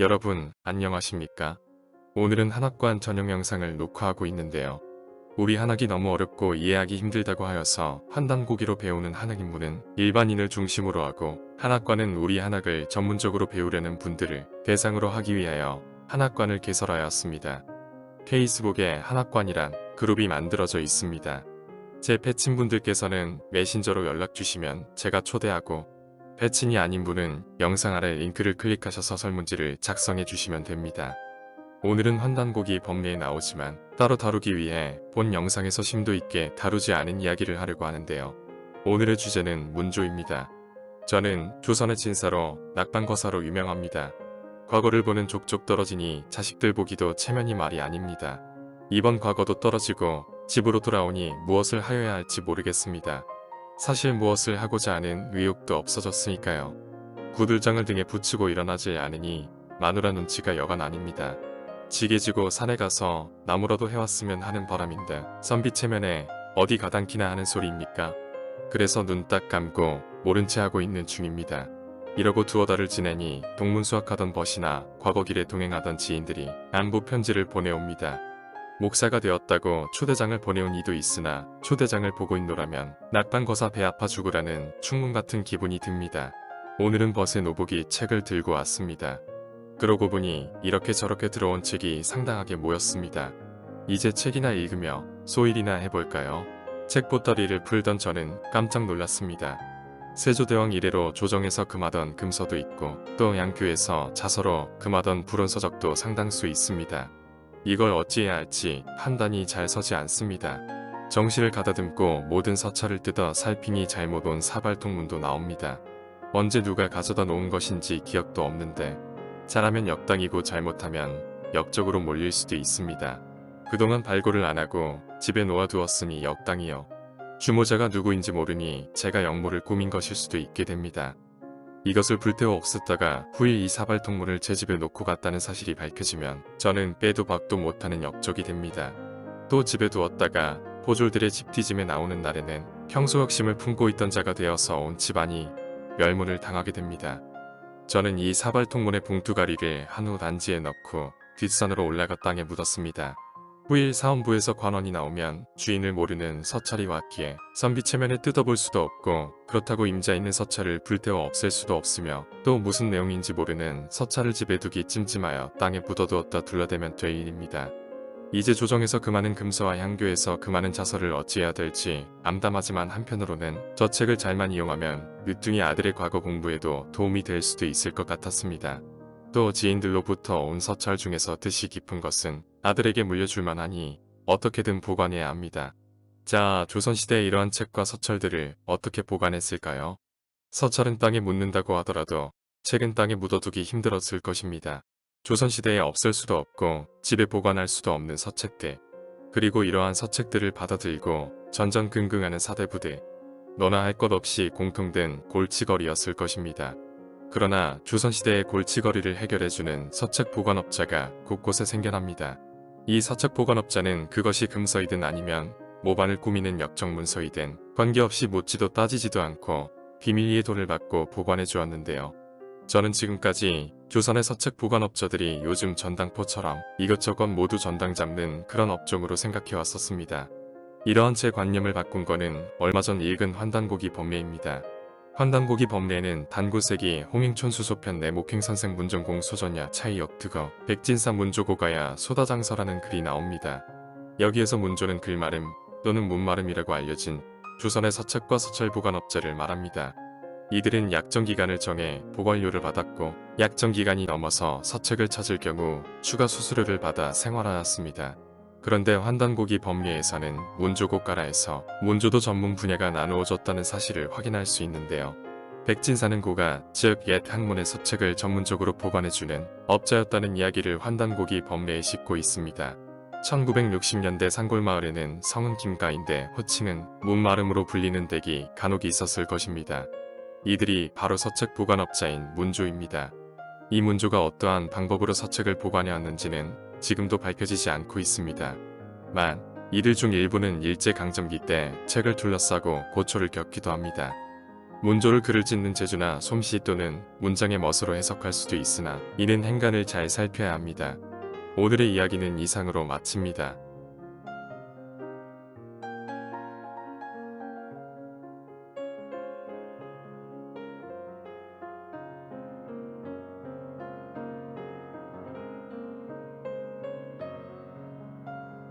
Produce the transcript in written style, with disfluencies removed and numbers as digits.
여러분, 안녕하십니까? 오늘은 한학관 전용 영상을 녹화하고 있는데요. 우리 한학이 너무 어렵고 이해하기 힘들다고 하여서 환단고기로 배우는 한학 입문은 일반인을 중심으로 하고 한학관은 우리 한학을 전문적으로 배우려는 분들을 대상으로 하기 위하여 한학관을 개설하였습니다. 페이스북에 한학관이란 그룹이 만들어져 있습니다. 제 패친분들께서는 메신저로 연락주시면 제가 초대하고 패친이 아닌 분은 영상 아래 링크를 클릭하셔서 설문지를 작성해 주시면 됩니다. 오늘은 환단고기 법례에 나오지만 따로 다루기 위해 본 영상에서 심도 있게 다루지 않은 이야기를 하려고 하는데요. 오늘의 주제는 문조입니다. 저는 조선의 진사로 낙방거사로 유명합니다. 과거를 보는 족족 떨어지니 자식들 보기도 체면이 말이 아닙니다. 이번 과거도 떨어지고 집으로 돌아오니 무엇을 하여야 할지 모르겠습니다. 사실 무엇을 하고자 하는 의욕도 없어졌으니까요. 구들장을 등에 붙이고 일어나지 않으니 마누라 눈치가 여간 아닙니다. 지게 지고 산에 가서 나무라도 해왔으면 하는 바람인데 선비체면에 어디 가당키나 하는 소리입니까? 그래서 눈 딱 감고 모른 채 하고 있는 중입니다. 이러고 두어 달을 지내니 동문수학하던 벗이나 과거 길에 동행하던 지인들이 안부 편지를 보내옵니다. 목사가 되었다고 초대장을 보내온 이도 있으나 초대장을 보고 있노라면 낙방거사 배 아파 죽으라는 충문 같은 기분이 듭니다. 오늘은 벗의 노복이 책을 들고 왔습니다. 그러고 보니 이렇게 저렇게 들어온 책이 상당하게 모였습니다. 이제 책이나 읽으며 소일이나 해볼까요? 책 보따리를 풀던 저는 깜짝 놀랐습니다. 세조대왕 이래로 조정에서 금하던 금서도 있고 또 양교에서 자서로 금하던 불온서적도 상당수 있습니다. 이걸 어찌해야 할지 판단이 잘 서지 않습니다. 정신을 가다듬고 모든 서찰을 뜯어 살피니 잘못 온 사발통문도 나옵니다. 언제 누가 가져다 놓은 것인지 기억도 없는데 잘하면 역당이고 잘못하면 역적으로 몰릴 수도 있습니다. 그동안 발굴을 안하고 집에 놓아두었으니 역당이요. 주모자가 누구인지 모르니 제가 역모를 꾸민 것일 수도 있게 됩니다. 이것을 불태워 없앴다가 후일 이 사발통문을 제 집에 놓고 갔다는 사실이 밝혀지면 저는 빼도 박도 못하는 역적이 됩니다. 또 집에 두었다가 포졸들의 집뒤짐에 나오는 날에는 평소욕심을 품고 있던 자가 되어서 온 집안이 멸문을 당하게 됩니다. 저는 이 사발통문의 봉투가리를 한우 단지에 넣고 뒷산으로 올라가 땅에 묻었습니다. 후일 사원부에서 관원이 나오면 주인을 모르는 서찰이 왔기에 선비체면에 뜯어볼 수도 없고 그렇다고 임자 있는 서찰을 불태워 없앨 수도 없으며 또 무슨 내용인지 모르는 서찰을 집에 두기 찜찜하여 땅에 묻어두었다 둘러대면 될 일입니다. 이제 조정에서 금하는 금서와 향교에서 금하는 자서를 어찌해야 될지 암담하지만 한편으로는 저 책을 잘만 이용하면 늦둥이 아들의 과거 공부에도 도움이 될 수도 있을 것 같았습니다. 또 지인들로부터 온 서찰 중에서 뜻이 깊은 것은 아들에게 물려줄 만하니 어떻게든 보관해야 합니다. 자, 조선시대의 이러한 책과 서찰들을 어떻게 보관했을까요? 서찰은 땅에 묻는다고 하더라도 책은 땅에 묻어두기 힘들었을 것입니다. 조선시대에 없앨 수도 없고 집에 보관할 수도 없는 서책들, 그리고 이러한 서책들을 받아들고 전전긍긍하는 사대부대, 너나 할 것 없이 공통된 골치거리였을 것입니다. 그러나 조선시대의 골치거리를 해결해주는 서책 보관업자가 곳곳에 생겨납니다. 이 서책 보관업자는 그것이 금서이든 아니면 모반을 꾸미는 역적문서이든 관계없이 묻지도 따지지도 않고 비밀리에 돈을 받고 보관해 주었는데요. 저는 지금까지 조선의 서책 보관업자들이 요즘 전당포처럼 이것저것 모두 전당 잡는 그런 업종으로 생각해 왔었습니다. 이러한 제 관념을 바꾼 거는 얼마 전 읽은 환단고기 법례입니다. 환단고기 법례에는 단구세기 홍익촌수소편 내목행선생 문정공 소전야 차이역특어 백진사 문조고가야 소다장서라는 글이 나옵니다. 여기에서 문조는 글마름 또는 문마름이라고 알려진 조선의 서책과 서찰 보관업자를 말합니다. 이들은 약정기간을 정해 보관료를 받았고 약정기간이 넘어서 서책을 찾을 경우 추가 수수료를 받아 생활하였습니다. 그런데 환단고기 법례에서는 문조고가라에서 문조도 전문 분야가 나누어졌다는 사실을 확인할 수 있는데요. 백진사는 고가, 즉 옛 학문의 서책을 전문적으로 보관해주는 업자였다는 이야기를 환단고기 법례에 싣고 있습니다. 1960년대 산골마을에는 성은 김가인데 호칭은 문마름으로 불리는 댁이 간혹 있었을 것입니다. 이들이 바로 서책 보관업자인 문조입니다. 이 문조가 어떠한 방법으로 서책을 보관해왔는지는 지금도 밝혀지지 않고 있습니다. 만, 이들 중 일부는 일제강점기 때 책을 둘러싸고 고초를 겪기도 합니다. 문조를 글을 찢는 재주나 솜씨 또는 문장의 멋으로 해석할 수도 있으나 이는 행간을 잘 살펴야 합니다. 오늘의 이야기는 이상으로 마칩니다.